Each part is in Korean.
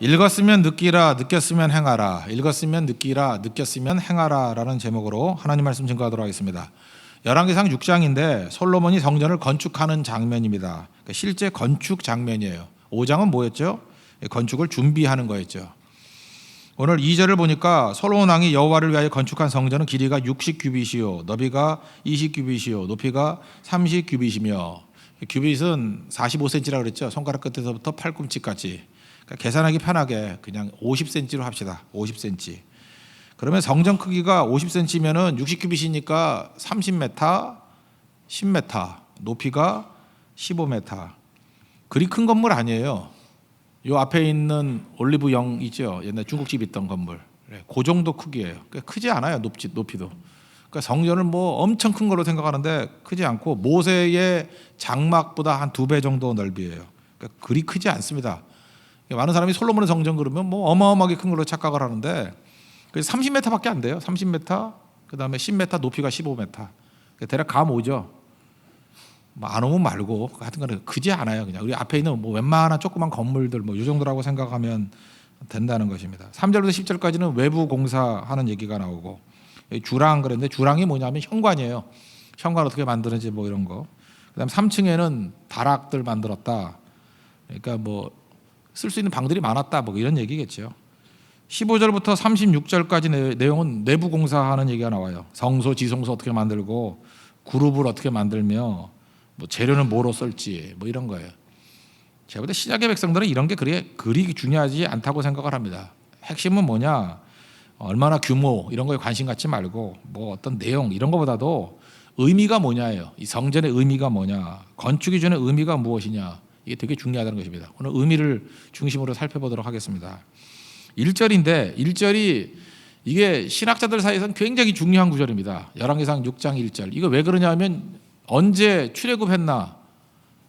읽었으면 느끼라, 느꼈으면 행하라. 읽었으면 느끼라, 느꼈으면 행하라 라는 제목으로 하나님 말씀 증거하도록 하겠습니다. 열왕기상 6장인데 솔로몬이 성전을 건축하는 장면입니다. 그러니까 실제 건축 장면이에요. 5장은 뭐였죠? 건축을 준비하는 거였죠. 오늘 2절을 보니까 솔로몬 왕이 여호와를 위하여 건축한 성전은 길이가 60규빗이요 너비가 20규빗이요 높이가 30규빗이며, 규빗은 45cm라고 그랬죠. 손가락 끝에서부터 팔꿈치까지. 그러니까 계산하기 편하게 그냥 50cm로 합시다. 50cm. 그러면 성전 크기가 50cm면은 60규빗이니까 30m, 10m, 높이가 15m. 그리 큰 건물 아니에요. 요 앞에 있는 올리브영 있죠. 옛날 중국집 있던 건물. 그 정도 크기예요. 그러니까 크지 않아요. 높이도. 그러니까 성전을 뭐 엄청 큰 걸로 생각하는데 크지 않고 모세의 장막보다 한 2배 정도 넓이에요. 그러니까 그리 크지 않습니다. 많은 사람이 솔로몬의 성전 그러면 뭐 어마어마하게 큰 걸로 착각을 하는데 30m밖에 안 돼요. 30m, 그다음에 10m, 높이가 15m. 그러니까 대략 감 오죠. 뭐 안 오면 말고 하여튼 크지 않아요. 그냥 우리 앞에 있는 뭐 웬만한 조그만 건물들 뭐 이 정도라고 생각하면 된다는 것입니다. 3절부터 10절까지는 외부 공사하는 얘기가 나오고, 주랑 그랬는데 주랑이 뭐냐면 현관이에요. 현관 어떻게 만드는지 뭐 이런 거. 그다음 3층에는 다락들 만들었다. 그러니까 뭐 쓸 수 있는 방들이 많았다 뭐 이런 얘기겠죠. 15절부터 36절까지 내용은 내부 공사하는 얘기가 나와요. 성소, 지성소 어떻게 만들고 그룹을 어떻게 만들며 뭐 재료는 뭐로 쓸지 뭐 이런 거예요. 제가 볼 때 신약의 백성들은 이런 게 그리 중요하지 않다고 생각을 합니다. 핵심은 뭐냐, 얼마나 규모 이런 거에 관심 갖지 말고 뭐 어떤 내용 이런 거보다도 의미가 뭐냐예요. 이 성전의 의미가 뭐냐, 건축 기준의 의미가 무엇이냐, 이게 되게 중요하다는 것입니다. 오늘 의미를 중심으로 살펴보도록 하겠습니다. 1절인데 1절이 이게 신학자들 사이에서는 굉장히 중요한 구절입니다. 열왕기상 6장 1절. 이거 왜 그러냐면 언제 출애굽했나,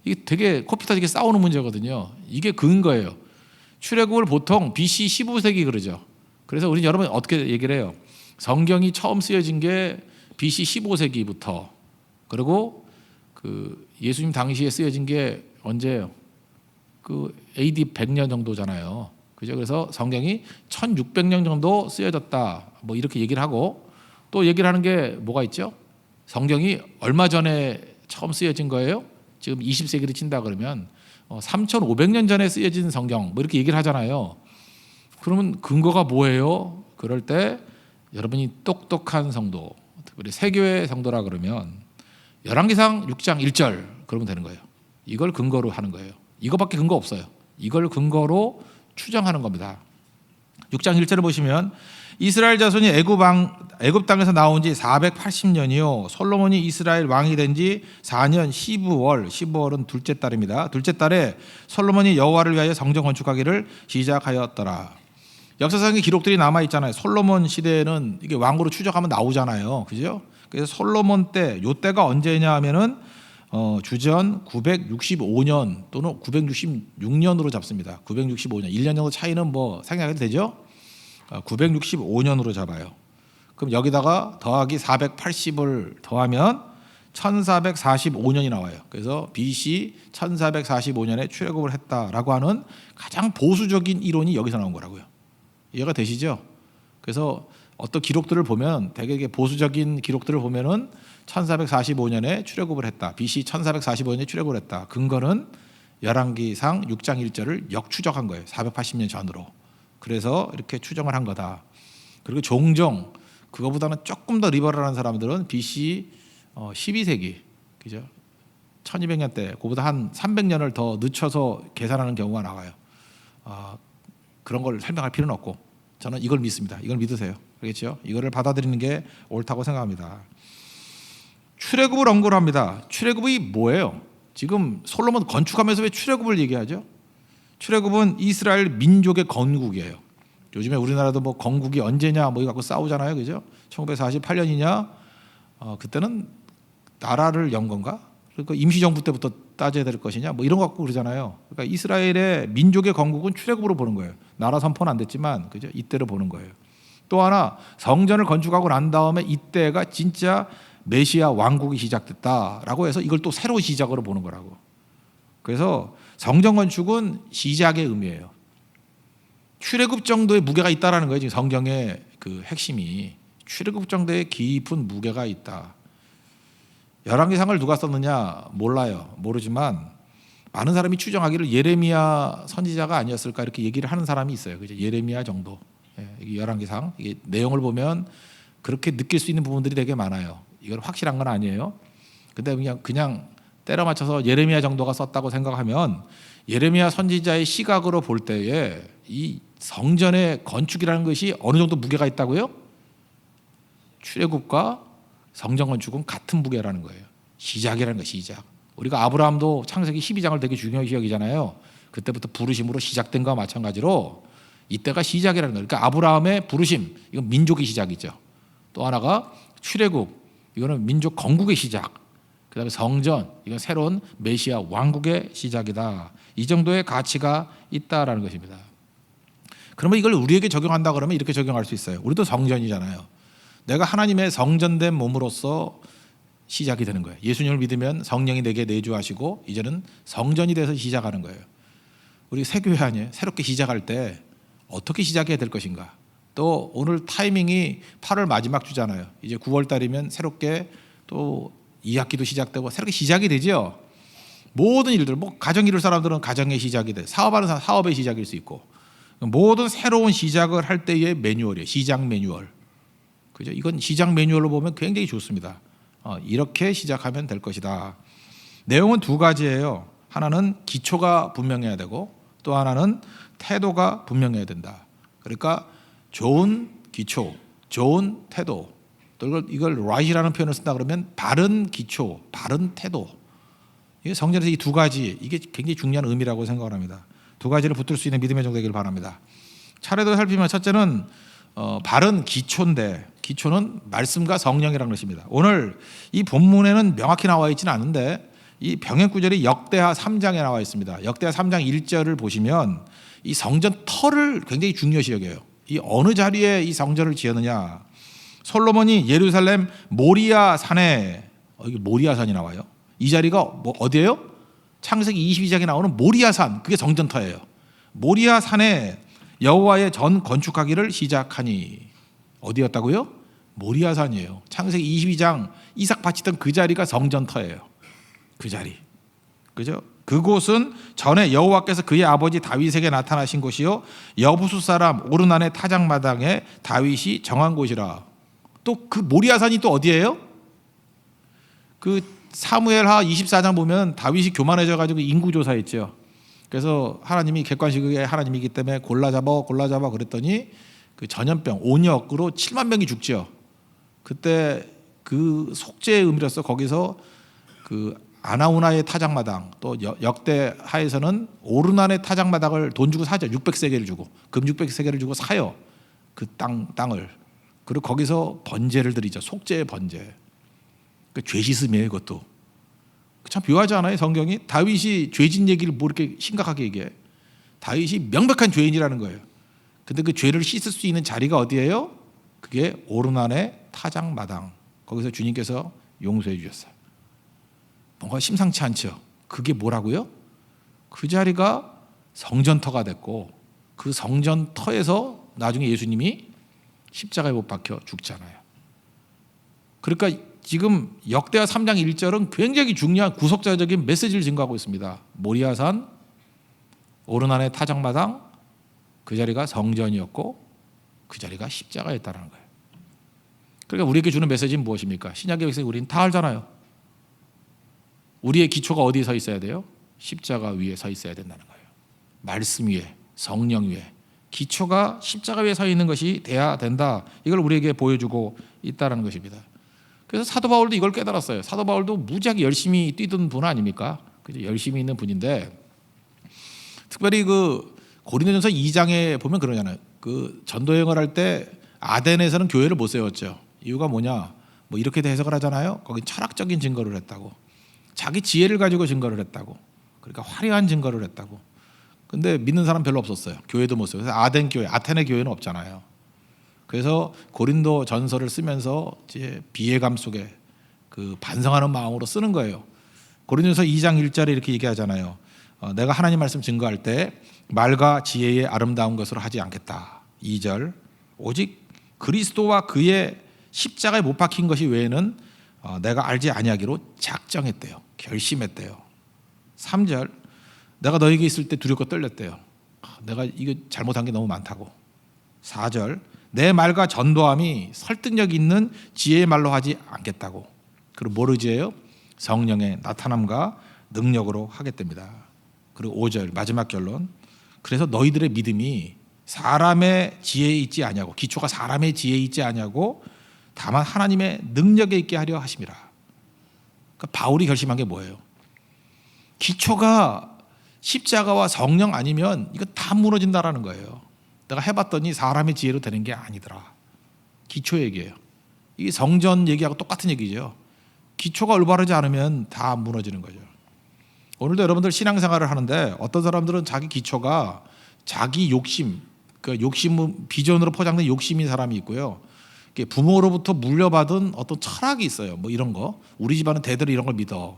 이게 되게 코피 터지게 싸우는 문제거든요. 이게 근거예요. 출애굽을 보통 BC 15세기 그러죠. 그래서 우리 여러분 어떻게 얘기를 해요? 성경이 처음 쓰여진 게 BC 15세기부터, 그리고 그 예수님 당시에 쓰여진 게 언제예요? 그 AD 100년 정도잖아요. 그죠? 그래서 성경이 1600년 정도 쓰여졌다. 뭐 이렇게 얘기를 하고, 또 얘기를 하는 게 뭐가 있죠? 성경이 얼마 전에 처음 쓰여진 거예요? 지금 20세기를 친다 그러면 3500년 전에 쓰여진 성경 뭐 이렇게 얘기를 하잖아요. 그러면 근거가 뭐예요? 그럴 때 여러분이 똑똑한 성도, 특별히 세교회 성도라 그러면 열왕기상 6장 1절 그러면 되는 거예요. 이걸 근거로 하는 거예요. 이거밖에 근거 없어요. 이걸 근거로 추정하는 겁니다. 6장 1절을 보시면 이스라엘 자손이 애굽 땅에서 나온 지 480년이요 솔로몬이 이스라엘 왕이 된 지 4년 15월, 15월은 둘째 달입니다. 둘째 달에 솔로몬이 여호와를 위하여 성전 건축하기를 시작하였더라. 역사상의 기록들이 남아 있잖아요. 솔로몬 시대에는 이게 왕으로 추적하면 나오잖아요. 그죠? 그래서 솔로몬 때, 요 때가 언제냐 하면은 주전 965년 또는 966년으로 잡습니다. 965년, 1년 정도 차이는 뭐 생각해도 되죠? 965년으로 잡아요. 그럼 여기다가 더하기 480을 더하면 1445년이 나와요. 그래서 BC 1445년에 출애굽을 했다라고 하는 가장 보수적인 이론이 여기서 나온 거라고요. 이해가 되시죠? 그래서 어떤 기록들을 보면 되게 보수적인 기록들을 보면은 1445년에 출애굽을 했다. BC 1445년에 출애굽을 했다. 근거는 열왕기상 6장 1절을 역추적한 거예요. 480년 전으로. 그래서 이렇게 추정을 한 거다. 그리고 종종 그거보다는 조금 더 리버럴한 사람들은 BC 12세기, 그죠? 1200년 때 그보다 한 300년을 더 늦춰서 계산하는 경우가 나와요. 그런 걸 설명할 필요는 없고 저는 이걸 믿습니다. 이걸 믿으세요. 알겠죠? 이거를 받아들이는 게 옳다고 생각합니다. 출애굽을 언급을 합니다. 출애굽이 뭐예요? 지금 솔로몬 건축하면서 왜 출애굽을 얘기하죠? 출애굽은 이스라엘 민족의 건국이에요. 요즘에 우리나라도 뭐 건국이 언제냐 뭐 이거 갖고 싸우잖아요. 그죠? 1948년이냐? 그때는 나라를 연 건가? 그러니까 임시정부 때부터 따져야 될 것이냐? 뭐 이런 거 갖고 그러잖아요. 그러니까 이스라엘의 민족의 건국은 출애굽으로 보는 거예요. 나라 선포는 안 됐지만 그죠? 이때로 보는 거예요. 또 하나, 성전을 건축하고 난 다음에 이때가 진짜 메시아 왕국이 시작됐다라고 해서 이걸 또 새로 시작으로 보는 거라고. 그래서 성전 건축은 시작의 의미예요. 출애굽 정도의 무게가 있다라는 거예요. 지금 성경의 그 핵심이 출애굽 정도의 깊은 무게가 있다. 열왕기상을 누가 썼느냐 몰라요. 모르지만 많은 사람이 추정하기를 예레미야 선지자가 아니었을까 이렇게 얘기를 하는 사람이 있어요. 그죠? 예레미야 정도. 예, 열왕기상 이게 내용을 보면 그렇게 느낄 수 있는 부분들이 되게 많아요. 이건 확실한 건 아니에요. 근데 그냥 때려 맞춰서 예레미야 정도가 썼다고 생각하면 예레미야 선지자의 시각으로 볼 때에 이 성전의 건축이라는 것이 어느 정도 무게가 있다고요? 출애굽과 성전 건축은 같은 무게라는 거예요. 시작이라는 거 시작. 우리가 아브라함도 창세기 12장을 되게 중요시 여기잖아요. 그때부터 부르심으로 시작된 거와 마찬가지로 이때가 시작이라는 거예요. 그러니까 아브라함의 부르심, 이건 민족의 시작이죠. 또 하나가 출애굽, 이거는 민족 건국의 시작. 그다음에 성전, 이건 새로운 메시아 왕국의 시작이다. 이 정도의 가치가 있다라는 것입니다. 그러면 이걸 우리에게 적용한다 그러면 이렇게 적용할 수 있어요. 우리도 성전이잖아요. 내가 하나님의 성전된 몸으로서 시작이 되는 거예요. 예수님을 믿으면 성령이 내게 내주하시고 이제는 성전이 돼서 시작하는 거예요. 우리 새 교회 아니에요. 새롭게 시작할 때 어떻게 시작해야 될 것인가. 또 오늘 타이밍이 8월 마지막 주잖아요. 이제 9월 달이면 새롭게 또 2학기도 시작되고 새롭게 시작이 되죠. 모든 일들, 뭐 가정 이룰 사람들은 가정의 시작이 돼. 사업하는 사람 사업의 시작일 수 있고 모든 새로운 시작을 할 때의 매뉴얼이에요. 시작 매뉴얼. 그죠? 이건 시작 매뉴얼로 보면 굉장히 좋습니다. 이렇게 시작하면 될 것이다. 내용은 두 가지예요. 하나는 기초가 분명해야 되고 또 하나는 태도가 분명해야 된다. 그러니까 좋은 기초, 좋은 태도. 또 이걸 right이라는 표현을 쓴다 그러면 바른 기초, 바른 태도. 이게 성전에서 이 두 가지, 이게 굉장히 중요한 의미라고 생각을 합니다. 두 가지를 붙들 수 있는 믿음의 정도 되기를 바랍니다. 차례도 살피면 첫째는 바른 기초인데 기초는 말씀과 성령이라는 것입니다. 오늘 이 본문에는 명확히 나와 있지는 않은데 이 병행 구절이 역대하 3장에 나와 있습니다. 역대하 3장 1절을 보시면 이 성전 터를 굉장히 중요시 여겨요. 이 어느 자리에 이 성전을 지었느냐. 솔로몬이 예루살렘 모리아 산에 여기 모리아 산이 나와요. 이 자리가 뭐 어디예요? 창세기 22장에 나오는 모리아 산, 그게 성전터예요. 모리아 산에 여호와의 전 건축하기를 시작하니 어디였다고요? 모리아 산이에요. 창세기 22장 이삭 바치던 그 자리가 성전터예요. 그 자리. 그죠? 그곳은 전에 여호와께서 그의 아버지 다윗에게 나타나신 곳이요 여부수 사람 오르난의 타작마당에 다윗이 정한 곳이라. 또 그 모리아산이 또 어디예요? 그 사무엘하 24장 보면 다윗이 교만해져 가지고 인구조사했죠. 그래서 하나님이 객관식의 하나님이기 때문에 골라 잡아 그랬더니 그 전염병 온역으로 7만 명이 죽죠. 그때 그 속죄의 의미로서 거기서 그 아나우나의 타작마당 또 역대하에서는 오르난의 타작마당을 돈 주고 사죠. 600세겔을 주고 금 600세겔을 주고 사요. 그 땅을. 그리고 거기서 번제를 드리죠. 속죄의 번제. 그 죄 씻음이에요. 이것도. 참 묘하지 않아요? 성경이 다윗이 죄진 얘기를 뭐 이렇게 심각하게 얘기해. 다윗이 명백한 죄인이라는 거예요. 근데 그 죄를 씻을 수 있는 자리가 어디예요? 그게 오르난의 타작마당. 거기서 주님께서 용서해 주셨어요. 뭔가 심상치 않죠. 그게 뭐라고요? 그 자리가 성전터가 됐고 그 성전터에서 나중에 예수님이 십자가에 못 박혀 죽잖아요. 그러니까 지금 역대하 3장 1절은 굉장히 중요한 구속자적인 메시지를 증거하고 있습니다. 모리아산, 오르난의 타작마당, 그 자리가 성전이었고 그 자리가 십자가였다는 거예요. 그러니까 우리에게 주는 메시지는 무엇입니까? 신약의 백성이 우리는 다 알잖아요. 우리의 기초가 어디에 서 있어야 돼요? 십자가 위에 서 있어야 된다는 거예요. 말씀 위에, 성령 위에. 기초가 십자가 위에 서 있는 것이 돼야 된다. 이걸 우리에게 보여주고 있다는 것입니다. 그래서 사도 바울도 이걸 깨달았어요. 사도 바울도 무지하게 열심히 뛰던 분 아닙니까? 그죠? 열심히 있는 분인데 특별히 그 고린도전서 2장에 보면 그러잖아요. 그 전도 여행을 할 때 아덴에서는 교회를 못 세웠죠. 이유가 뭐냐? 뭐 이렇게 해석을 하잖아요. 거기 철학적인 증거를 했다고. 자기 지혜를 가지고 증거를 했다고. 그러니까 화려한 증거를 했다고. 근데 믿는 사람 별로 없었어요. 교회도 못 세워요. 그래서 아덴 교회, 아테네 교회는 없잖아요. 그래서 고린도 전서를 쓰면서 이제 비애감 속에 그 반성하는 마음으로 쓰는 거예요. 고린도서 2장 1절에 이렇게 얘기하잖아요. 내가 하나님 말씀 증거할 때 말과 지혜의 아름다운 것으로 하지 않겠다. 2절 오직 그리스도와 그의 십자가에 못 박힌 것이 외에는 내가 알지 아니하기로 작정했대요. 결심했대요. 3절 내가 너에게 있을 때 두렵고 떨렸대요. 내가 이거 잘못한 게 너무 많다고. 4절 내 말과 전도함이 설득력 있는 지혜의 말로 하지 않겠다고. 그리고 뭐로 지혜요? 성령의 나타남과 능력으로 하겠답니다. 그리고 5절 마지막 결론 그래서 너희들의 믿음이 사람의 지혜에 있지 아니하고 기초가 사람의 지혜에 있지 아니하고 다만 하나님의 능력에 있게 하려 하심이라. 그러니까 바울이 결심한 게 뭐예요? 기초가 십자가와 성령 아니면 이거 다 무너진다라는 거예요. 내가 해봤더니 사람의 지혜로 되는 게 아니더라. 기초 얘기예요. 이게 성전 얘기하고 똑같은 얘기죠. 기초가 올바르지 않으면 다 무너지는 거죠. 오늘도 여러분들 신앙생활을 하는데 어떤 사람들은 자기 기초가 자기 욕심, 그 욕심 비전으로 포장된 욕심인 사람이 있고요. 부모로부터 물려받은 어떤 철학이 있어요. 뭐 이런 거. 우리 집안은 대대로 이런 걸 믿어.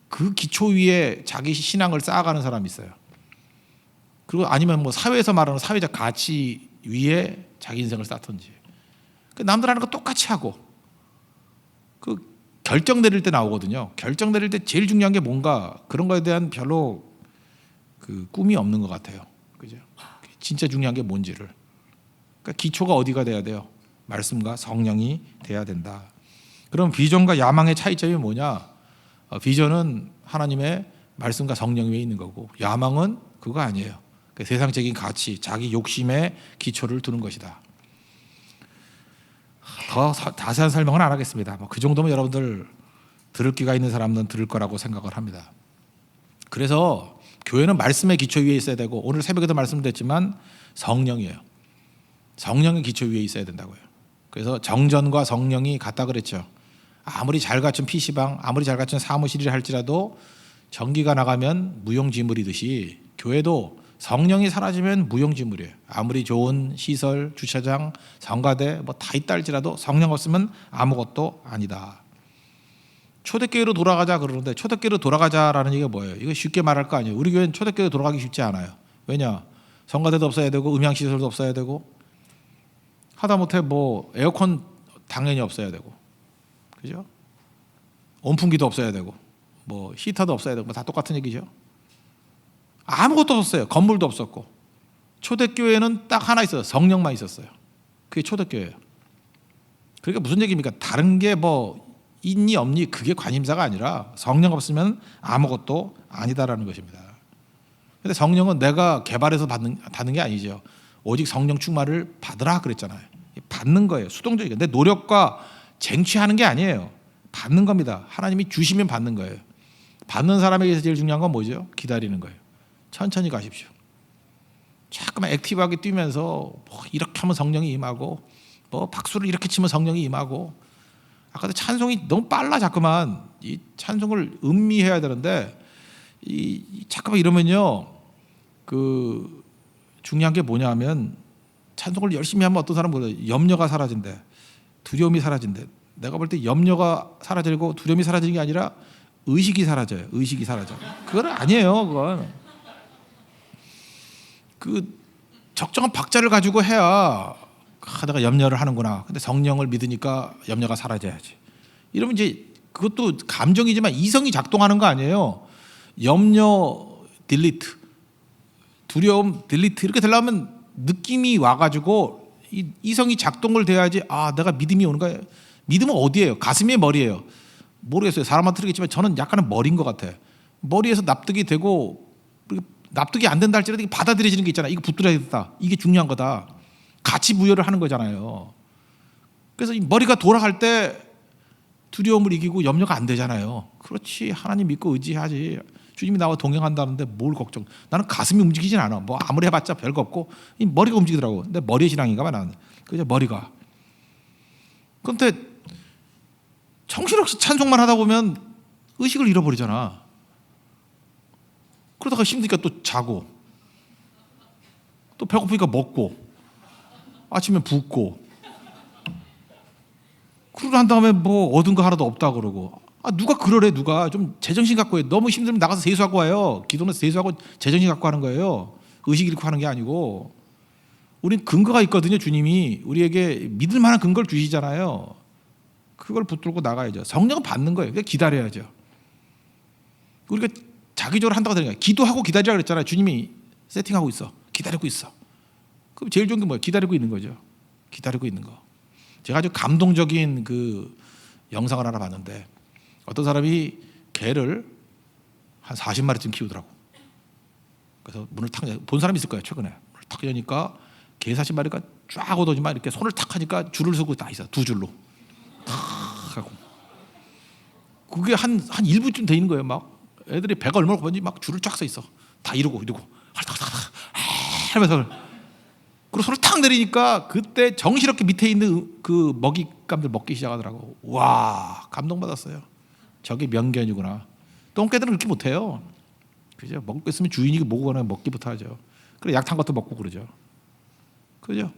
그 기초 위에 자기 신앙을 쌓아가는 사람이 있어요. 그리고 아니면 뭐 사회에서 말하는 사회적 가치 위에 자기 인생을 쌓던지. 남들 하는 거 똑같이 하고. 그 결정 내릴 때 나오거든요. 결정 내릴 때 제일 중요한 게 뭔가 그런 거에 대한 별로 그 꿈이 없는 것 같아요. 그죠? 진짜 중요한 게 뭔지를. 그러니까 기초가 어디가 돼야 돼요? 말씀과 성령이 돼야 된다. 그럼 비전과 야망의 차이점이 뭐냐? 비전은 하나님의 말씀과 성령 위에 있는 거고 야망은 그거 아니에요. 세상적인 가치, 자기 욕심에 기초를 두는 것이다. 더 자세한 설명은 안 하겠습니다. 그 정도면 여러분들 들을 기가 있는 사람은 들을 거라고 생각을 합니다. 그래서 교회는 말씀의 기초 위에 있어야 되고 오늘 새벽에도 말씀드렸지만 성령이에요. 성령의 기초 위에 있어야 된다고요. 그래서 정전과 성령이 같다 그랬죠. 아무리 잘 갖춘 PC방, 아무리 잘 갖춘 사무실이라 할지라도 전기가 나가면 무용지물이듯이 교회도 성령이 사라지면 무용지물이에요. 아무리 좋은 시설, 주차장, 성가대 뭐 다 있다 할지라도 성령 없으면 아무것도 아니다. 초대교회로 돌아가자 그러는데 초대교회로 돌아가자라는 얘기가 뭐예요? 이거 쉽게 말할 거 아니에요. 우리 교회는 초대교회로 돌아가기 쉽지 않아요. 왜냐? 성가대도 없어야 되고 음향시설도 없어야 되고 하다못해 뭐 에어컨 당연히 없어야 되고 그죠? 온풍기도 없어야 되고 뭐 히터도 없어야 되고 다 똑같은 얘기죠. 아무것도 없었어요. 건물도 없었고 초대교회는 딱 하나 있어요. 성령만 있었어요. 그게 초대교회예요. 그러니까 무슨 얘기입니까? 다른 게 뭐 있니 없니 그게 관심사가 아니라 성령 없으면 아무것도 아니다라는 것입니다. 근데 성령은 내가 개발해서 받는 게 아니죠. 오직 성령 충만을 받으라 그랬잖아요. 받는 거예요. 수동적이게. 내 노력과 쟁취하는 게 아니에요. 받는 겁니다. 하나님이 주시면 받는 거예요. 받는 사람에게서 제일 중요한 건 뭐죠? 기다리는 거예요. 천천히 가십시오. 자꾸만 액티브하게 뛰면서 뭐 이렇게 하면 성령이 임하고 뭐 박수를 이렇게 치면 성령이 임하고 아까도 찬송이 너무 빨라 자꾸만 이 찬송을 음미해야 되는데 자꾸만 이러면요 그 중요한 게 뭐냐면 찬송을 열심히 하면 어떤 사람은 염려가 사라진대 두려움이 사라진대. 내가 볼 때 염려가 사라지고 두려움이 사라지는 게 아니라 의식이 사라져요. 의식이 사라져. 그건 아니에요. 그건 그 적정한 박자를 가지고 해야 내가 염려를 하는구나. 근데 성령을 믿으니까 염려가 사라져야지. 이러면 이제 그것도 감정이지만 이성이 작동하는 거 아니에요. 염려 딜리트, 두려움 딜리트 이렇게 되려면 느낌이 와가지고 이성이 작동을 돼야지. 아 내가 믿음이 오는 거예요. 믿음은 어디예요? 가슴이에요, 머리예요? 모르겠어요. 사람한테 틀리겠지만 저는 약간은 머리인 것 같아. 머리에서 납득이 되고 납득이 안 된다 할지라도 받아들여지는 게 있잖아. 이거 붙들어야겠다. 이게 중요한 거다. 가치 부여를 하는 거잖아요. 그래서 이 머리가 돌아갈 때 두려움을 이기고 염려가 안 되잖아요. 그렇지. 하나님 믿고 의지하지. 주님이 나와 동행한다는데 뭘 걱정. 나는 가슴이 움직이진 않아. 뭐 아무리 해봤자 별거 없고 이 머리가 움직이더라고. 근데 머리의 신앙인가 봐 나는. 그죠 머리가. 그런데 정신없이 찬송만 하다 보면 의식을 잃어버리잖아. 그러다가 힘드니까 또 자고 또 배고프니까 먹고 아침에 붓고 그러고 난 다음에 뭐 얻은 거 하나도 없다 그러고 누가 그러래. 누가 좀 제정신 갖고 해. 너무 힘들면 나가서 세수하고 와요. 기도는 세수하고 제정신 갖고 하는 거예요. 의식 잃고 하는 게 아니고. 우린 근거가 있거든요. 주님이 우리에게 믿을 만한 근거를 주시잖아요. 그걸 붙들고 나가야죠. 성령은 받는 거예요. 그러니까 기다려야죠. 우리가 자기적으로 한다고 되는 거예요. 기도하고 기다리라 그랬잖아요. 주님이 세팅하고 있어. 기다리고 있어. 그럼 제일 좋은 게 뭐예요? 기다리고 있는 거죠. 기다리고 있는 거. 제가 아주 감동적인 그 영상을 하나 봤는데 어떤 사람이 개를 한 40마리쯤 키우더라고. 그래서 문을 탁 본 사람이 있을 거예요. 최근에 문을 탁 여니까 개 40마리가 쫙 오더니만 이렇게 손을 탁 하니까 줄을 서고 다 있어. 두 줄로 탁 하고. 그게 한 1분쯤 돼 있는 거예요. 막 애들이 배가 얼마나 고픈지 막 줄을 쫙 서 있어. 다 이러고 하면서 그리고 손을 탁 내리니까 그때 정신없게 밑에 있는 그 먹잇감들 먹기 시작하더라고. 와, 감동받았어요. 저게 명견이구나. 똥개들은 그렇게 못해요. 그죠? 먹고 있으면 주인이 먹거나 먹기부터 하죠. 그래 약탄 것도 먹고 그러죠. 그죠?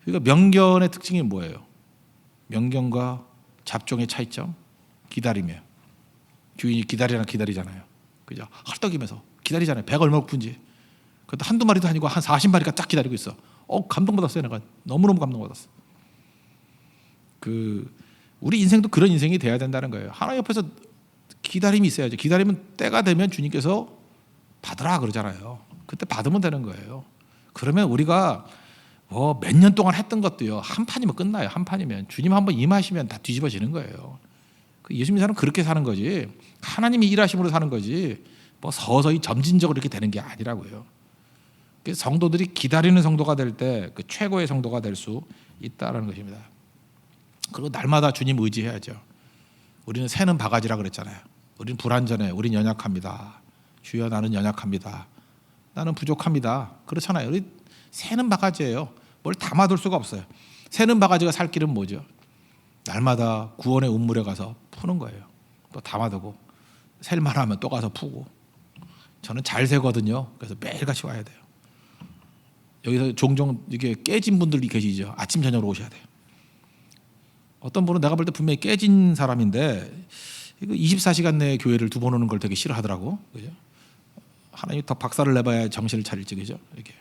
그러니까 명견의 특징이 뭐예요? 명견과 잡종의 차이점? 기다림이에요. 주인이 기다리잖아요. 그죠? 헐떡이면서 기다리잖아요. 배가 얼마나 고픈지. 그것도 한두 마리도 아니고 한 40마리가 딱 기다리고 있어. 감동받았어요. 내가 너무너무 감동받았어. 우리 인생도 그런 인생이 돼야 된다는 거예요. 하나님 옆에서 기다림이 있어야죠. 기다리면 때가 되면 주님께서 받으라 그러잖아요. 그때 받으면 되는 거예요. 그러면 우리가 몇 년 동안 했던 것도요. 한 판이면 끝나요. 한 판이면 주님 한번 임하시면 다 뒤집어지는 거예요. 예수 믿는 사람은 그렇게 사는 거지. 하나님이 일하심으로 사는 거지. 서서히 점진적으로 이렇게 되는 게 아니라고요. 성도들이 기다리는 성도가 될 때 그 최고의 성도가 될 수 있다라는 것입니다. 그리고 날마다 주님 의지해야죠. 우리는 새는 바가지라 그랬잖아요. 우리는 불완전해. 우리는 연약합니다. 주여 나는 연약합니다. 나는 부족합니다. 그렇잖아요. 우리 새는 바가지예요. 뭘 담아둘 수가 없어요. 새는 바가지가 살 길은 뭐죠? 날마다 구원의 운물에 가서 푸는 거예요. 또 담아두고 셀만 하면 또 가서 푸고. 저는 잘 새거든요. 그래서 매일같이 와야 돼요. 여기서 종종 이게 깨진 분들이 계시죠. 아침 저녁으로 오셔야 돼요. 어떤 분은 내가 볼 때 분명히 깨진 사람인데 이거 24시간 내에 교회를 2번 오는 걸 되게 싫어하더라고. 그죠? 하나님이 더 박살을 내봐야 정신을 차릴지. 그죠? 이렇게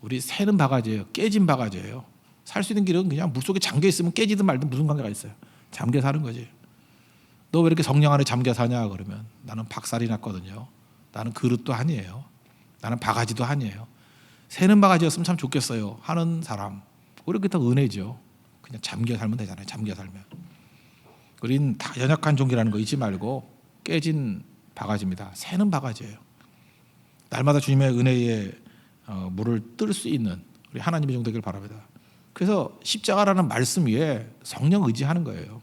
우리 새는 바가지예요. 깨진 바가지예요. 살 수 있는 길은 그냥 물속에 잠겨 있으면 깨지든 말든 무슨 관계가 있어요. 잠겨 사는 거지. 너 왜 이렇게 성령 안에 잠겨 사냐 그러면 나는 박살이 났거든요. 나는 그릇도 아니에요. 나는 바가지도 아니에요. 새는 바가지였으면 참 좋겠어요 하는 사람. 우리 그게 더 은혜죠. 그냥 잠겨 살면 되잖아요. 잠겨 살면. 우린 다 연약한 종기라는 거 잊지 말고 깨진 바가지입니다. 새는 바가지예요. 날마다 주님의 은혜에 물을 뜰 수 있는 우리 하나님의 종 되길 바랍니다. 그래서 십자가라는 말씀 위에 성령 의지하는 거예요.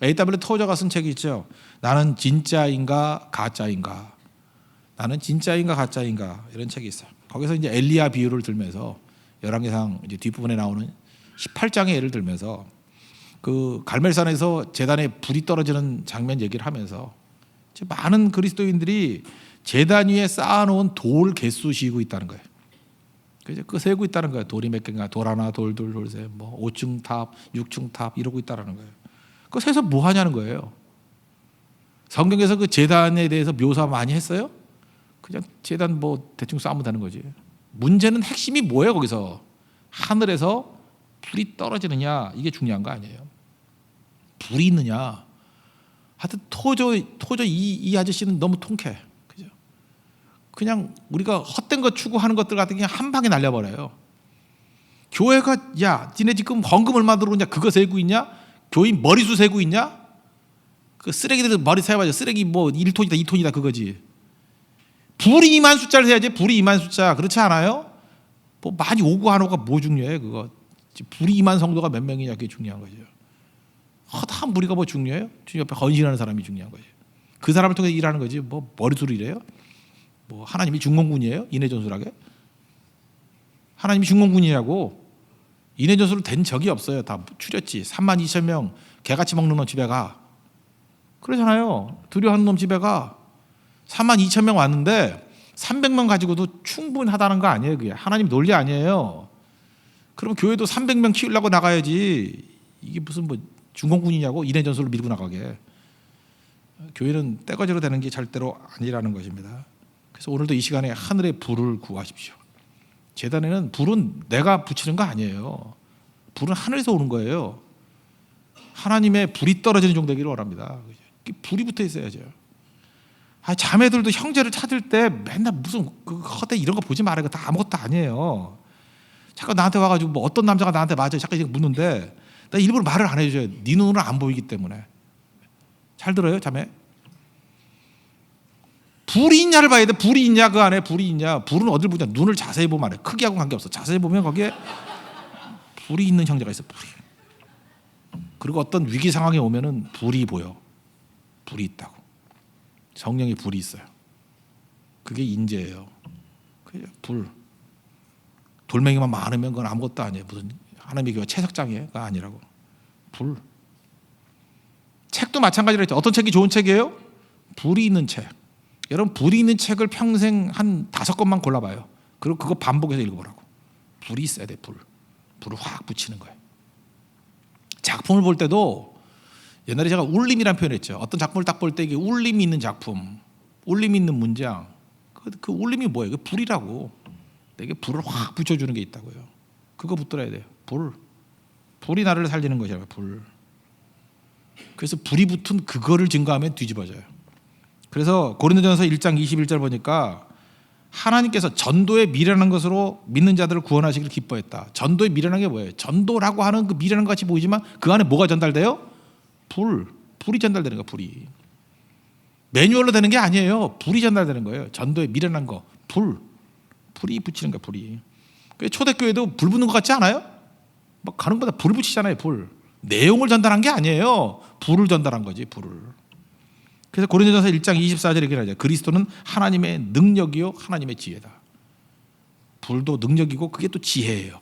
A.W. 토저가 쓴 책이 있죠. 나는 진짜인가 가짜인가. 나는 진짜인가 가짜인가 이런 책이 있어요. 거기서 이제 엘리야 비유를 들면서 열왕기상 이제 뒷부분에 나오는 18장의 예를 들면서 그 갈멜산에서 제단에 불이 떨어지는 장면 얘기를 하면서 많은 그리스도인들이 제단 위에 쌓아놓은 돌 개수 시고 있다는 거예요. 그죠? 그 세고 있다는 거예요. 돌이 몇 개인가? 돌 하나, 돌 셋, 5층 탑, 6층 탑 이러고 있다는 거예요. 그거 세서 뭐 하냐는 거예요. 성경에서 그 제단에 대해서 묘사 많이 했어요? 그냥 제단 대충 쌓으면 되는 거지. 문제는 핵심이 뭐예요? 거기서 하늘에서 불이 떨어지느냐 이게 중요한 거 아니에요. 불이 있느냐. 하여튼 토저 이 아저씨는 너무 통쾌해. 그죠? 그냥 우리가 헛된 거 추구하는 것들 같은 게 한 방에 날려버려요. 교회가 야 니네 지금 헌금 얼마 들어오냐 그거 세고 있냐? 교인 머리수 세고 있냐? 그 쓰레기들 머리 세봐야 쓰레기 1톤이다 2톤이다 그거지. 불이 임한 숫자를 세야지. 불이 임한 숫자. 그렇지 않아요? 많이 오고 안 오고가 뭐 중요해 그거. 불이 임한 성도가 몇 명이냐 그게 중요한 거죠. 허다한 무리가 뭐 중요해요? 주님 옆에 헌신하는 사람이 중요한 거죠. 그 사람을 통해 일하는 거지. 머리수로 일해요? 하나님이 중공군이에요? 인해전술하게? 하나님이 중공군이라고 인해전술을 된 적이 없어요. 다 추렸지. 32,000명 개같이 먹는 놈 집에 가. 그러잖아요. 두려워하는 놈 집에 가. 32,000명 왔는데 300명 가지고도 충분하다는 거 아니에요. 그게 하나님 논리 아니에요. 그럼 교회도 300명 키우려고 나가야지. 이게 무슨 중공군이냐고 인해전술을 밀고 나가게. 교회는 떼거지로 되는 게 절대로 아니라는 것입니다. 그래서 오늘도 이 시간에 하늘의 불을 구하십시오. 제단에는 불은 내가 붙이는 거 아니에요. 불은 하늘에서 오는 거예요. 하나님의 불이 떨어지는 종 되기를 원합니다. 불이 붙어 있어야죠. 자매들도 형제를 찾을 때 맨날 무슨 그 허대 이런 거 보지 말아요. 그거 다 아무것도 아니에요. 자꾸 나한테 와가지고 뭐 어떤 남자가 나한테 맞아요. 자꾸 이렇게 묻는데 나 일부러 말을 안 해줘요. 네 눈으로 안 보이기 때문에. 잘 들어요, 자매? 불이 있냐를 봐야 돼. 불이 있냐, 그 안에 불이 있냐. 불은 어딜 보냐. 눈을 자세히 보면 알아요. 크기하고 관계없어. 자세히 보면 거기에 불이 있는 형제가 있어. 불이. 그리고 어떤 위기 상황에 오면은 불이 보여. 불이 있다고. 성령의 불이 있어요. 그게 인재예요. 그게 불. 돌멩이만 많으면 그건 아무것도 아니에요. 무슨 하나님의 교회 채석장이가 아니라고. 불. 책도 마찬가지로 했죠. 어떤 책이 좋은 책이에요? 불이 있는 책. 여러분 불이 있는 책을 평생 한 5권만 골라봐요. 그리고 그거 반복해서 읽어보라고. 불이 있어야 돼. 불을 확 붙이는 거예요. 작품을 볼 때도 옛날에 제가 울림이라는 표현을 했죠. 어떤 작품을 딱 볼 때 이게 울림이 있는 작품, 울림이 있는 문장. 그 울림이 뭐예요? 그 불이라고. 내게 불을 확 붙여주는 게 있다고요. 그거 붙들어야 돼요. 불이 나를 살리는 것이라고. 불. 그래서 불이 붙은 그거를 증거하면 뒤집어져요. 그래서 고린도전서 1장 21절 보니까 하나님께서 전도에 미련한 것으로 믿는 자들을 구원하시기를 기뻐했다. 전도에 미련한 게 뭐예요? 전도라고 하는 그 미련한 것 같이 보이지만 그 안에 뭐가 전달돼요? 불이 전달되는 거예요. 불이. 매뉴얼로 되는 게 아니에요. 불이 전달되는 거예요. 전도에 미련한 거. 불이 붙이는 거예요. 불이. 초대교회도 불 붙는 것 같지 않아요? 막 가는 거다 불 붙이잖아요. 불. 내용을 전달한 게 아니에요. 불을 전달한 거지. 불을. 그래서 고린도전서 1장 24절에 이렇게 나죠. 그리스도는 하나님의 능력이요 하나님의 지혜다. 불도 능력이고 그게 또 지혜예요.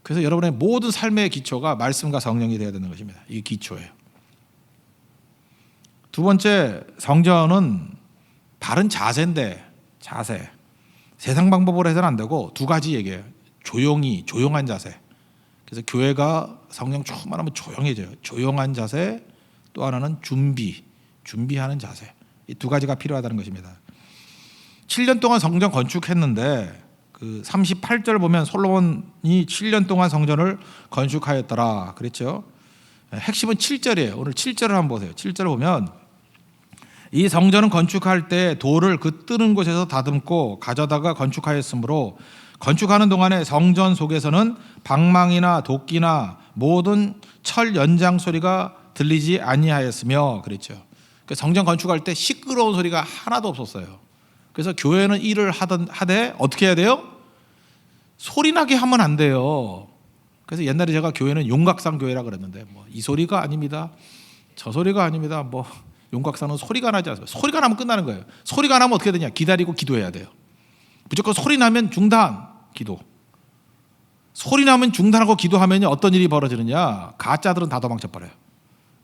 그래서 여러분의 모든 삶의 기초가 말씀과 성령이 되어야 되는 것입니다. 이게 기초예요. 두 번째, 성전은 바른 자세인데, 자세. 세상 방법으로 해서는 안 되고 두 가지 얘기예요. 조용한 자세. 그래서 교회가 성령 충만하면 조용해져요. 조용한 자세, 또 하나는 준비하는 자세. 이 두 가지가 필요하다는 것입니다. 7년 동안 성전 건축했는데 그 38절 보면 솔로몬이 7년 동안 성전을 건축하였더라 그랬죠. 핵심은 7절이에요. 오늘 7절을 한번 보세요. 7절을 보면 이 성전은 건축할 때 돌을 그 뜨는 곳에서 다듬고 가져다가 건축하였으므로 건축하는 동안에 성전 속에서는 방망이나 도끼나 모든 철 연장 소리가 들리지 아니하였으며 그랬죠. 성전 건축할 때 시끄러운 소리가 하나도 없었어요. 그래서 교회는 일을 하되 어떻게 해야 돼요? 소리 나게 하면 안 돼요. 그래서 옛날에 제가 교회는 용각산 교회라 그랬는데 이 소리가 아닙니다. 저 소리가 아닙니다. 용각산은 소리가 나지 않습니다. 소리가 나면 끝나는 거예요. 소리가 나면 어떻게 되냐? 기다리고 기도해야 돼요. 무조건 소리 나면 중단, 기도. 소리 나면 중단하고 기도하면 어떤 일이 벌어지느냐? 가짜들은 다 도망쳐버려요.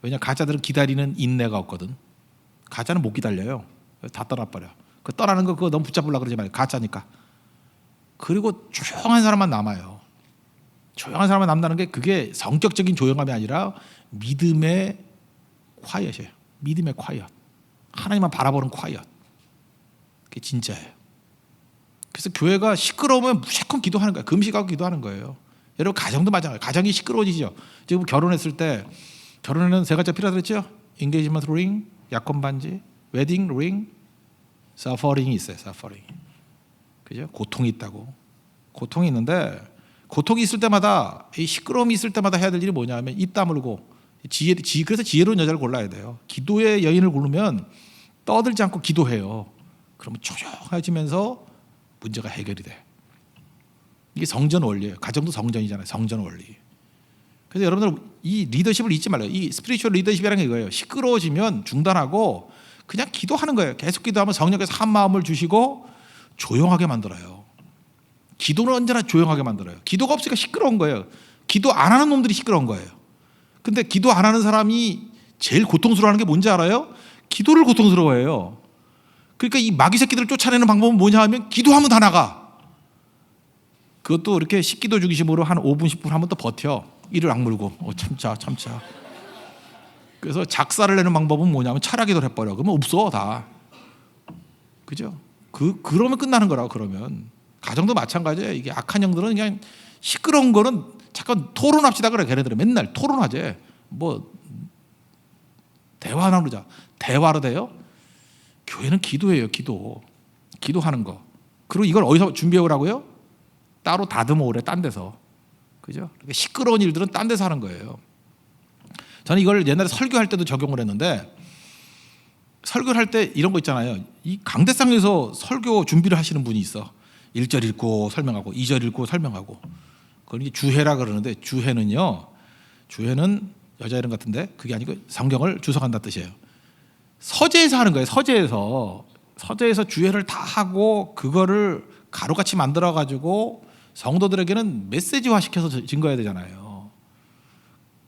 왜냐? 가짜들은 기다리는 인내가 없거든. 가짜는 못 기다려요. 다 떠나버려. 그 떠나는 거 그거 너무 붙잡으려고 그러지 말아요. 가짜니까. 그리고 조용한 사람만 남아요. 조용한 사람만 남다는 게 그게 성격적인 조용함이 아니라 믿음의 콰이엇이에요. 믿음의 콰이엇. 하나님만 바라보는 콰이엇. 그게 진짜예요. 그래서 교회가 시끄러우면 무조건 기도하는 거예요. 금식하고 기도하는 거예요. 여러분 가정도 마찬가지예요. 가정이 시끄러워지죠. 지금 결혼했을 때 결혼에는 세 가지가 필요하다 그랬죠. 인게이지먼트 링, 약혼 반지, 웨딩 링, 서퍼링이 있어요. 서퍼링. 그죠? 고통이 있다고. 고통이 있는데 고통이 있을 때마다 이 시끄러움이 있을 때마다 해야 될 일이 뭐냐면 입 다물고 그래서 지혜로운 여자를 골라야 돼요. 기도의 여인을 고르면 떠들지 않고 기도해요. 그러면 조용해지면서 문제가 해결이 돼. 이게 성전 원리예요. 가정도 성전이잖아요. 성전 원리. 그래서 여러분들 이 리더십을 잊지 말아요. 이 스피리추얼 리더십이라는 게 이거예요. 시끄러워지면 중단하고 그냥 기도하는 거예요. 계속 기도하면 성령께서 한 마음을 주시고 조용하게 만들어요. 기도는 언제나 조용하게 만들어요. 기도가 없으니까 시끄러운 거예요. 기도 안 하는 놈들이 시끄러운 거예요. 근데 기도 안 하는 사람이 제일 고통스러워하는 게 뭔지 알아요? 기도를 고통스러워해요. 그러니까 이 마귀 새끼들을 쫓아내는 방법은 뭐냐 하면 기도하면 다 나가. 그것도 이렇게 식기도 주기식으로 한 5분 10분 하면 또 버텨. 이를 악물고 참자. 그래서 작사를 내는 방법은 뭐냐면 차라기도를 해버려. 그러면 없어 다. 그죠? 그러면 끝나는 거라고. 그러면 가정도 마찬가지예요. 이게 악한 영들은 그냥 시끄러운 거는 잠깐 토론합시다 그래. 걔네들은 맨날 토론하재. 뭐 대화나 그러자. 대화로 돼요? 교회는 기도예요. 기도하는 거. 그리고 이걸 어디서 준비해 오라고요? 따로 다듬어 오래. 딴 데서. 그죠? 시끄러운 일들은 딴 데서 하는 거예요. 저는 이걸 옛날에 설교할 때도 적용을 했는데, 설교를 할 때 이런 거 있잖아요. 이 강대상에서 설교 준비를 하시는 분이 있어. 1절 읽고 설명하고 2절 읽고 설명하고. 그걸 이제 주해라 그러는데, 주해는 여자 이름 같은데 그게 아니고 성경을 주석한다 뜻이에요. 서재에서 하는 거예요. 서재에서 주해를 다 하고 그거를 가루같이 만들어 가지고 성도들에게는 메시지화 시켜서 증거해야 되잖아요.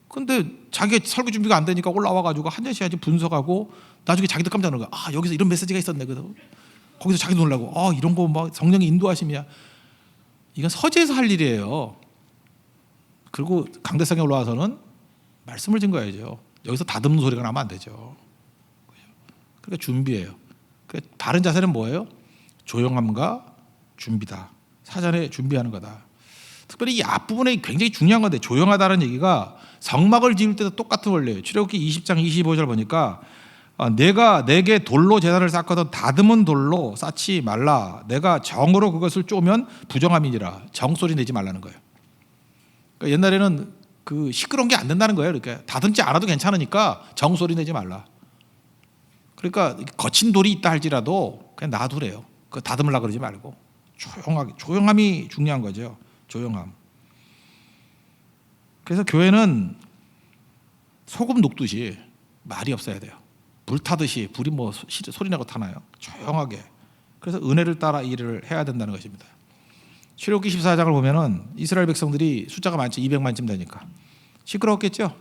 근데 자기 설교 준비가 안 되니까 올라와 가지고 한 잔씩 해야지 분석하고 나중에 자기도 깜짝 놀란 거야. 아, 여기서 이런 메시지가 있었네. 그래서 거기서 자기 놀라고, 아, 이런 거 막 성령의 인도하심이야. 이건 서재에서 할 일이에요. 그리고 강대상에 올라와서는 말씀을 증거해야죠. 여기서 다듬는 소리가 나면 안 되죠. 그러니까 준비해요. 바른 자세는 뭐예요? 조용함과 준비다. 사전에 준비하는 거다. 특별히 이 앞부분에 굉장히 중요한 건데, 조용하다는 얘기가 성막을 지을 때도 똑같은 원리예요. 출애굽기 20장 25절 보니까 내가 내게 돌로 제단을 쌓거든 다듬은 돌로 쌓지 말라. 내가 정으로 그것을 쪼면 부정함이니라. 정소리 내지 말라는 거예요. 그러니까 옛날에는 그 시끄러운 게 안 된다는 거예요. 그러니까 다듬지 않아도 괜찮으니까 정소리 내지 말라. 그러니까 거친 돌이 있다 할지라도 그냥 놔두래요. 그 다듬으려고 그러지 말고 조용하게. 조용함이 중요한 거죠. 조용함. 그래서 교회는 소금 녹듯이 말이 없어야 돼요. 불 타듯이 불이 뭐 소리 내고 타나요? 조용하게. 그래서 은혜를 따라 일을 해야 된다는 것입니다. 출애굽기 14장을 보면은 이스라엘 백성들이 숫자가 많죠. 200만쯤 되니까 시끄러웠겠죠.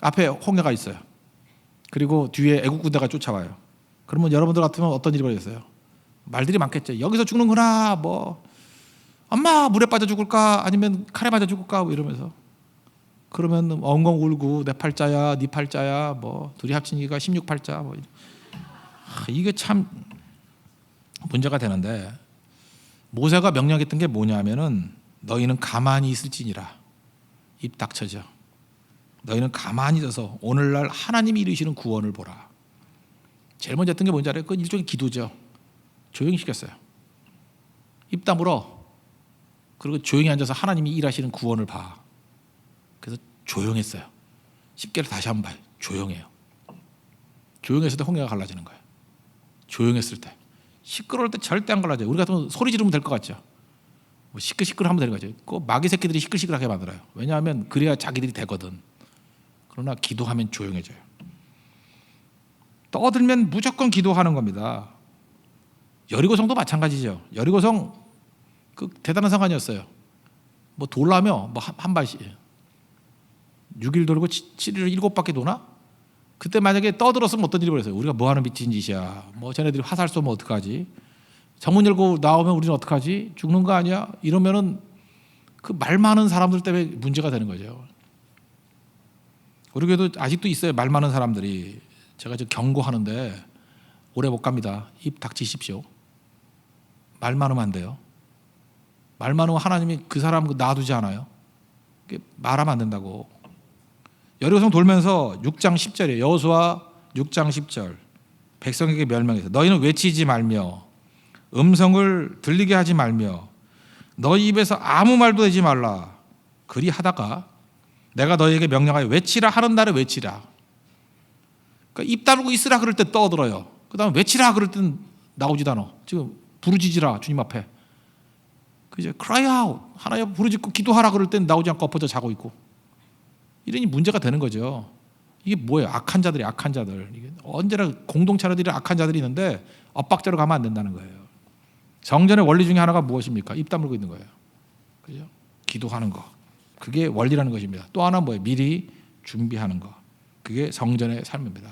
앞에 홍해가 있어요. 그리고 뒤에 애국 군대가 쫓아와요. 그러면 여러분들 같으면 어떤 일이 벌어졌어요? 말들이 많겠죠. 여기서 죽는구나. 뭐 엄마 물에 빠져 죽을까? 아니면 칼에 맞아 죽을까? 뭐 이러면서. 그러면 엉엉 울고 내 팔자야, 네 팔자야, 뭐 둘이 합치니까 16팔자. 뭐 이게 참 문제가 되는데, 모세가 명령했던 게 뭐냐면은 너희는 가만히 있을지니라. 입 닥쳐져. 너희는 가만히 있어서 오늘날 하나님이 이루시는 구원을 보라. 제일 먼저 했던 게 뭔지 알아요? 그건 일종의 기도죠. 조용히 시켰어요. 입 다물어. 그리고 조용히 앉아서 하나님이 일하시는 구원을 봐. 그래서 조용했어요. 10개를 다시 한번 봐요. 조용해요. 조용했을 때 홍해가 갈라지는 거예요. 조용했을 때. 시끄러울 때 절대 안 갈라져요. 우리 같으면 소리 지르면 될 것 같죠. 뭐 시끌시끌 하면 되는 거죠. 그 마귀 새끼들이 시끌시끌하게 만들어요. 왜냐하면 그래야 자기들이 되거든. 그러나 기도하면 조용해져요. 떠들면 무조건 기도하는 겁니다. 여리고성도 마찬가지죠. 여리고성 그 대단한 상관이었어요. 뭐 돌라며 뭐 한 발씩 6일 돌고 7일 7바퀴 도나? 그때 만약에 떠들었으면 어떤 일이 벌어졌어요? 우리가 뭐 하는 미친 짓이야. 뭐 쟤네들이 화살 쏘면 어떡하지? 정문 열고 나오면 우리는 어떡하지? 죽는 거 아니야? 이러면은 그 말 많은 사람들 때문에 문제가 되는 거죠. 우리 교회도 아직도 있어요. 말 많은 사람들이. 제가 지금 경고하는데 오래 못 갑니다. 입 닥치십시오. 말 많으면 안 돼요. 말 많으면 하나님이 그 사람 놔두지 않아요. 말하면 안 된다고. 여리고성 돌면서 6장 10절이에요. 여호수아 6장 10절. 백성에게 멸명해서 너희는 외치지 말며 음성을 들리게 하지 말며 너희 입에서 아무 말도 내지 말라. 그리 하다가 내가 너희에게 명령하여 외치라 하는 날에 외치라. 그러니까 입 다물고 있으라 그럴 때 떠들어요. 그 다음에 외치라 그럴 땐 나오지도 않아. 지금 부르짖으라 주님 앞에. 그죠? cry out. 하나님 앞에 부르짖고 기도하라 그럴 땐 나오지 않고 엎어져 자고 있고. 이러니 문제가 되는 거죠. 이게 뭐예요? 악한 자들이 악한 자들. 이게 언제나 공동체 안에 악한 자들이 있는데 엇박자로 가면 안 된다는 거예요. 정전의 원리 중에 하나가 무엇입니까? 입 다물고 있는 거예요. 그죠? 기도하는 거. 그게 원리라는 것입니다. 또 하나 뭐예요? 미리 준비하는 거. 그게 성전의 삶입니다.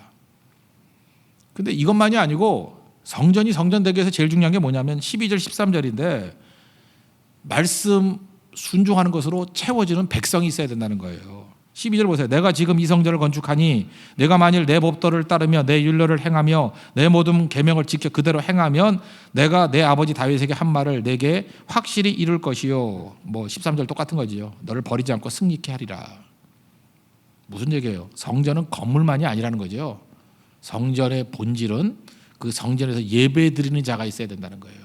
근데 이것만이 아니고 성전이 성전되기 위해서 제일 중요한 게 뭐냐면 12절 13절인데 말씀 순종하는 것으로 채워지는 백성이 있어야 된다는 거예요. 12절 보세요. 내가 지금 이 성전을 건축하니 내가 만일 내 법도를 따르며 내 율례를 행하며 내 모든 계명을 지켜 그대로 행하면 내가 내 아버지 다윗에게 한 말을 내게 확실히 이룰 것이요. 뭐 13절 똑같은 거지요. 너를 버리지 않고 승리케 하리라. 무슨 얘기예요? 성전은 건물만이 아니라는 거죠. 성전의 본질은 그 성전에서 예배 드리는 자가 있어야 된다는 거예요.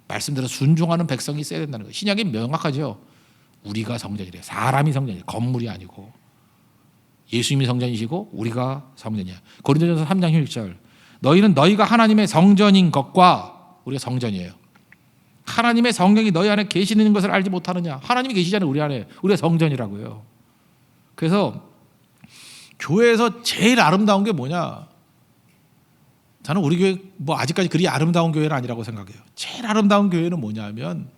말씀대로 순종하는 백성이 있어야 된다는 거예요. 신약이 명확하죠. 우리가 성전이래요. 사람이 성전이에요. 건물이 아니고. 예수님이 성전이시고 우리가 성전이야. 고린도전서 3장 16절. 너희는 너희가 하나님의 성전인 것과 우리가 성전이에요. 하나님의 성령이 너희 안에 계시는 것을 알지 못하느냐. 하나님이 계시잖아요. 우리 안에. 우리가 성전이라고요. 그래서 교회에서 제일 아름다운 게 뭐냐? 저는 우리 교회 뭐 아직까지 그리 아름다운 교회는 아니라고 생각해요. 제일 아름다운 교회는 뭐냐면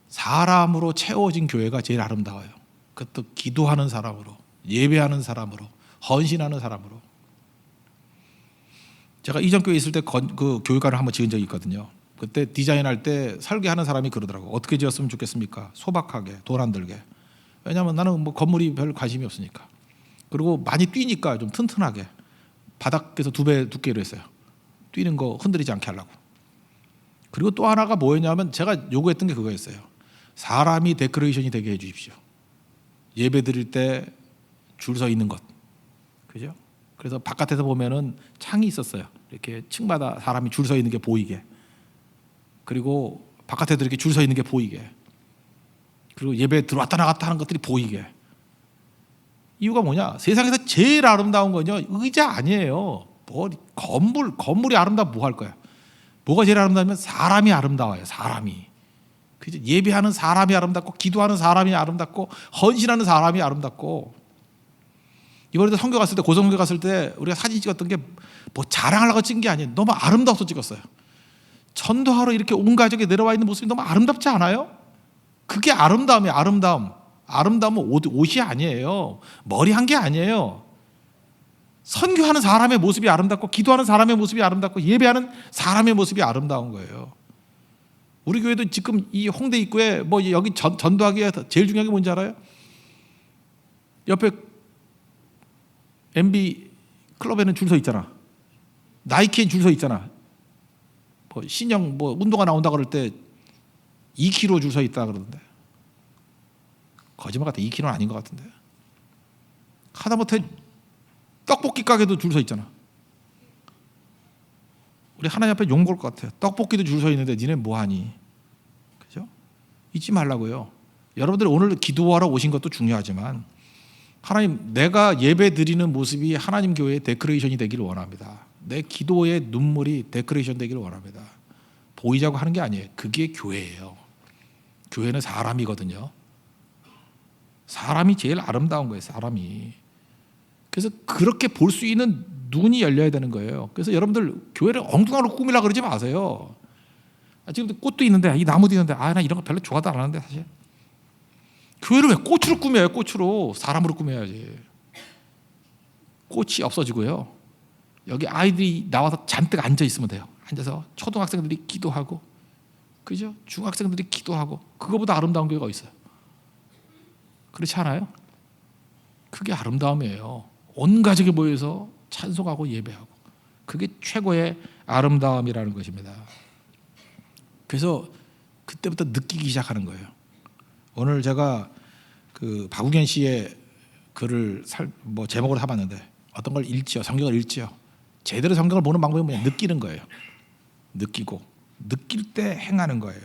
사람으로 채워진 교회가 제일 아름다워요. 그것도 기도하는 사람으로, 예배하는 사람으로, 헌신하는 사람으로. 제가 이전 교회 있을 때 그 교회관을 한번 지은 적이 있거든요. 그때 디자인할 때 설계하는 사람이 그러더라고. 어떻게 지었으면 좋겠습니까? 소박하게, 돈 안 들게. 왜냐하면 나는 뭐 건물이 별 관심이 없으니까. 그리고 많이 뛰니까 좀 튼튼하게. 바닥에서 2배 두께로 했어요. 뛰는 거 흔들리지 않게 하려고. 그리고 또 하나가 뭐였냐면 제가 요구했던 게 그거였어요. 사람이 데코레이션이 되게 해주십시오. 예배 드릴 때 줄 서 있는 것, 그죠? 그래서 바깥에서 보면은 창이 있었어요. 이렇게 층마다 사람이 줄 서 있는 게 보이게. 그리고 바깥에도 이렇게 줄 서 있는 게 보이게. 그리고 예배 들어왔다 나갔다 하는 것들이 보이게. 이유가 뭐냐? 세상에서 제일 아름다운 건요, 의자 아니에요. 뭐 건물이 아름다워 뭐 할 거야? 뭐가 제일 아름다우면 사람이 아름다워요. 사람이. 그죠? 예배하는 사람이 아름답고, 기도하는 사람이 아름답고, 헌신하는 사람이 아름답고. 이번에도 선교 갔을 때, 고성교 갔을 때 우리가 사진 찍었던 게 뭐 자랑하려고 찍은 게 아니에요. 너무 아름다워서 찍었어요. 전도하러 이렇게 온 가족이 내려와 있는 모습이 너무 아름답지 않아요? 그게 아름다움이에요. 아름다움. 아름다움은 옷이 아니에요. 머리 한 게 아니에요. 선교하는 사람의 모습이 아름답고, 기도하는 사람의 모습이 아름답고, 예배하는 사람의 모습이 아름다운 거예요. 우리 교회도 지금 이 홍대 입구에 뭐 여기 전도하기에 제일 중요한 게 뭔지 알아요? 옆에 MB 클럽에는 줄 서 있잖아. 나이키엔 줄 서 있잖아. 뭐 신형 뭐 운동화 나온다 그럴 때 2km 줄 서 있다 그러던데. 거짓말 같아. 2km는 아닌 것 같은데. 하다못해 떡볶이 가게도 줄 서 있잖아. 우리 하나님 앞에 욕 먹을 것 같아요. 떡볶이도 줄 서 있는데 니네 뭐하니? 그죠? 잊지 말라고요. 여러분들이 오늘 기도하러 오신 것도 중요하지만 하나님, 내가 예배 드리는 모습이 하나님 교회의 데코레이션이 되기를 원합니다. 내 기도의 눈물이 데코레이션 되기를 원합니다. 보이자고 하는 게 아니에요. 그게 교회예요. 교회는 사람이거든요. 사람이 제일 아름다운 거예요. 사람이. 그래서 그렇게 볼 수 있는 눈이 열려야 되는 거예요. 그래서 여러분들 교회를 엉뚱하게 꾸미려고 그러지 마세요. 지금 꽃도 있는데, 이 나무도 있는데, 나 이런 거 별로 좋아도 안 하는데 사실. 교회를 왜 꽃으로 꾸며요? 꽃으로. 사람으로 꾸며야지. 꽃이 없어지고요. 여기 아이들이 나와서 잔뜩 앉아 있으면 돼요. 앉아서 초등학생들이 기도하고, 그죠? 중학생들이 기도하고. 그거보다 아름다운 교회가 어디 있어요? 그렇지 않아요? 그게 아름다움이에요. 온 가족이 모여서 찬송하고 예배하고. 그게 최고의 아름다움이라는 것입니다. 그래서 그때부터 느끼기 시작하는 거예요. 오늘 제가 그 박우견 씨의 글을 뭐 제목으로 해봤는데 어떤 걸 읽지요? 성경을 읽지요. 제대로 성경을 보는 방법이 뭐냐? 느끼는 거예요. 느끼고 느낄 때 행하는 거예요.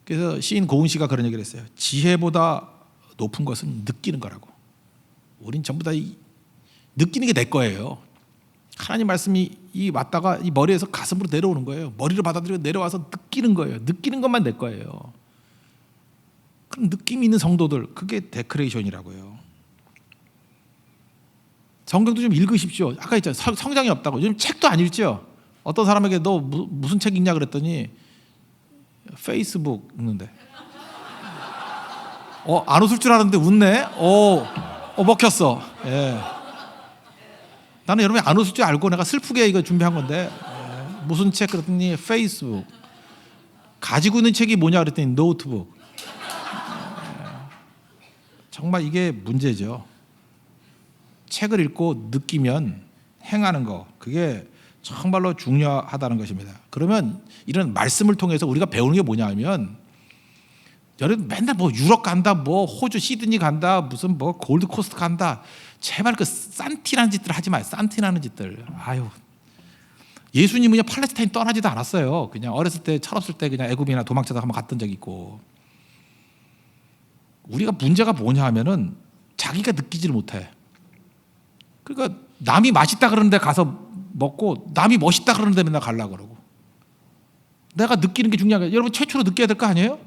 그래서 시인 고은 씨가 그런 얘기를 했어요. 지혜보다 높은 것은 느끼는 거라고. 우린 전부 다 느끼는 게 내 거예요. 하나님 말씀이 맞다가 이 머리에서 가슴으로 내려오는 거예요. 머리로 받아들이고 내려와서 느끼는 거예요. 느끼는 것만 내 거예요. 그럼 느낌 있는 성도들, 그게 데코레이션이라고요. 성경도 좀 읽으십시오. 아까 했잖아요. 성장이 없다고. 요즘 책도 안 읽죠. 어떤 사람에게 너 무슨 책 읽냐 그랬더니 페이스북 읽는데. 안 웃을 줄 알았는데 웃네. 먹혔어. 예. 나는 여러분이 안 웃을 줄 알고 내가 슬프게 이거 준비한 건데 무슨 책 그랬더니 페이스북. 가지고 있는 책이 뭐냐 그랬더니 노트북. 정말 이게 문제죠. 책을 읽고 느끼면 행하는 거, 그게 정말로 중요하다는 것입니다. 그러면 이런 말씀을 통해서 우리가 배우는 게 뭐냐면, 여러분 맨날 뭐 유럽 간다, 뭐 호주 시드니 간다, 무슨 뭐 골드코스트 간다, 제발 그 산티라는 짓들 하지 마요. 산티라는 짓들. 아유, 예수님은 그냥 팔레스타인 떠나지도 않았어요. 그냥 어렸을 때 철없을 때 그냥 애굽이나 도망쳐서 한번 갔던 적이 있고. 우리가 문제가 뭐냐 하면은 자기가 느끼지를 못해. 그러니까 남이 맛있다 그러는데 가서 먹고, 남이 멋있다 그러는데 맨날 가려고 그러고. 내가 느끼는 게 중요한 거예요. 여러분 최초로 느껴야 될 거 아니에요?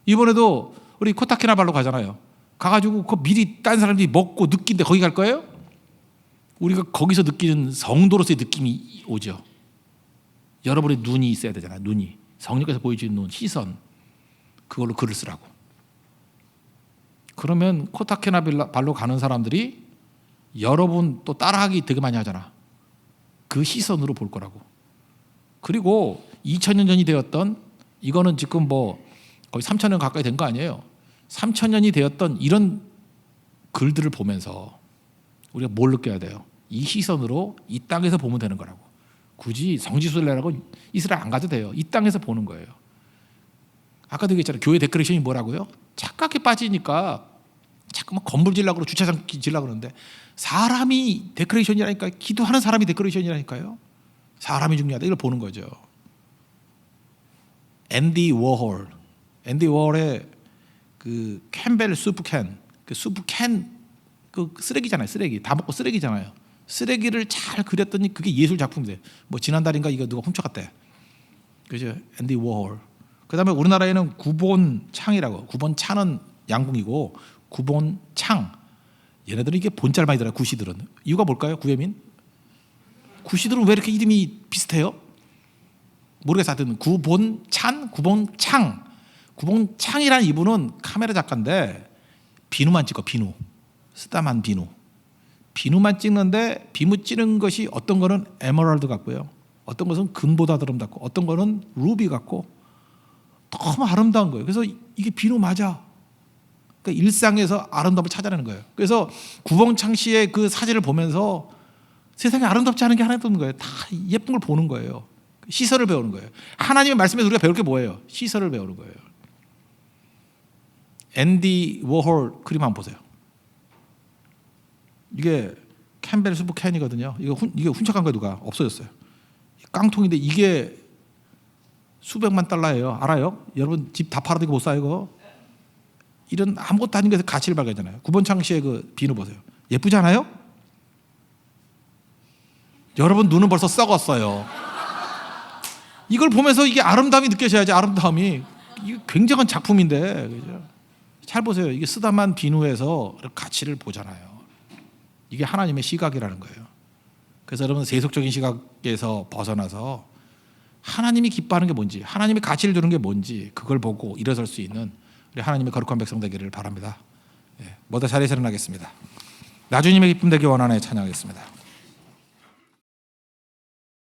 이번에도 우리 코타키나발루 가잖아요. 가가지고 그 미리 딴 사람들이 먹고 느낀데 거기 갈 거예요? 우리가 거기서 느끼는 성도로서의 느낌이 오죠. 여러분의 눈이 있어야 되잖아요. 눈이, 성령께서 보여주는 눈, 시선, 그걸로 글을 쓰라고. 그러면 코타키나발루 가는 사람들이 여러분 또 따라하기 되게 많이 하잖아. 그 시선으로 볼 거라고. 그리고 2000년 전이 되었던, 이거는 지금 뭐 거의 3000년 가까이 된 거 아니에요. 3000년이 되었던 이런 글들을 보면서 우리가 뭘 느껴야 돼요? 이 시선으로 이 땅에서 보면 되는 거라고. 굳이 성지순례라고 이스라엘 안 가도 돼요. 이 땅에서 보는 거예요. 아까도 얘기했잖아요. 교회 데코레이션이 뭐라고요? 착각에 빠지니까 자꾸 막 건물 지으려고 그러고 주차장 지으려고 그러는데, 사람이 데코레이션이라니까. 기도하는 사람이 데코레이션이라니까요. 사람이 중요하다, 이걸 보는 거죠. 앤디 워홀의 그 캠벨 수프캔, 그 수프캔, 그 쓰레기잖아요. 쓰레기 다 먹고 쓰레기잖아요. 쓰레기를 잘 그렸더니 그게 예술 작품이 돼. 뭐 지난달인가 이거 누가 훔쳐갔대. 그죠? 앤디 워홀. 그다음에 우리나라에는 구본창이라고. 구본창은 양궁이고 구본창, 얘네들은 이게 본자를 많이 들어요. 구시들은. 이유가 뭘까요? 구혜민? 구시들은 왜 이렇게 이름이 비슷해요? 모르겠어. 하여튼 구본창이라는 이분은 카메라 작가인데 비누만 찍어. 쓰다만 비누만 찍는데, 비누 찍는 것이 어떤 거는 에메랄드 같고요, 어떤 것은 금보다 아름답고, 어떤 거는 루비 같고, 너무 아름다운 거예요. 그래서 이게 비누 맞아. 그러니까 일상에서 아름다움을 찾아내는 거예요. 그래서 구봉창 씨의 그 사진을 보면서 세상에 아름답지 않은 게 하나도 없는 거예요. 다 예쁜 걸 보는 거예요. 시선을 배우는 거예요. 하나님의 말씀에서 우리가 배울 게 뭐예요? 시선을 배우는 거예요. 앤디 워홀 그림 한번 보세요. 이게 캠벨 수프 캔이거든요. 이게 훔쳐간 거예요. 누가 없어졌어요. 깡통인데 이게 수백만 달러예요. 알아요? 여러분 집 다 팔아도 못 사요. 이거. 이런 아무것도 아닌 것에서 가치를 발견하잖아요. 구본창 씨의 그 비누 보세요. 예쁘지 않아요? 여러분 눈은 벌써 썩었어요. 이걸 보면서 이게 아름다움이 느껴져야지. 아름다움이. 이게 굉장한 작품인데, 그죠? 잘 보세요. 이게 쓰다만 비누에서 가치를 보잖아요. 이게 하나님의 시각이라는 거예요. 그래서 여러분 세속적인 시각에서 벗어나서 하나님이 기뻐하는 게 뭔지, 하나님이 가치를 주는 게 뭔지, 그걸 보고 일어설 수 있는 우리 하나님의 거룩한 백성 되기를 바랍니다. 모두 자리에서 일어나겠습니다. 나주님의 기쁨 되기 원하네 찬양하겠습니다.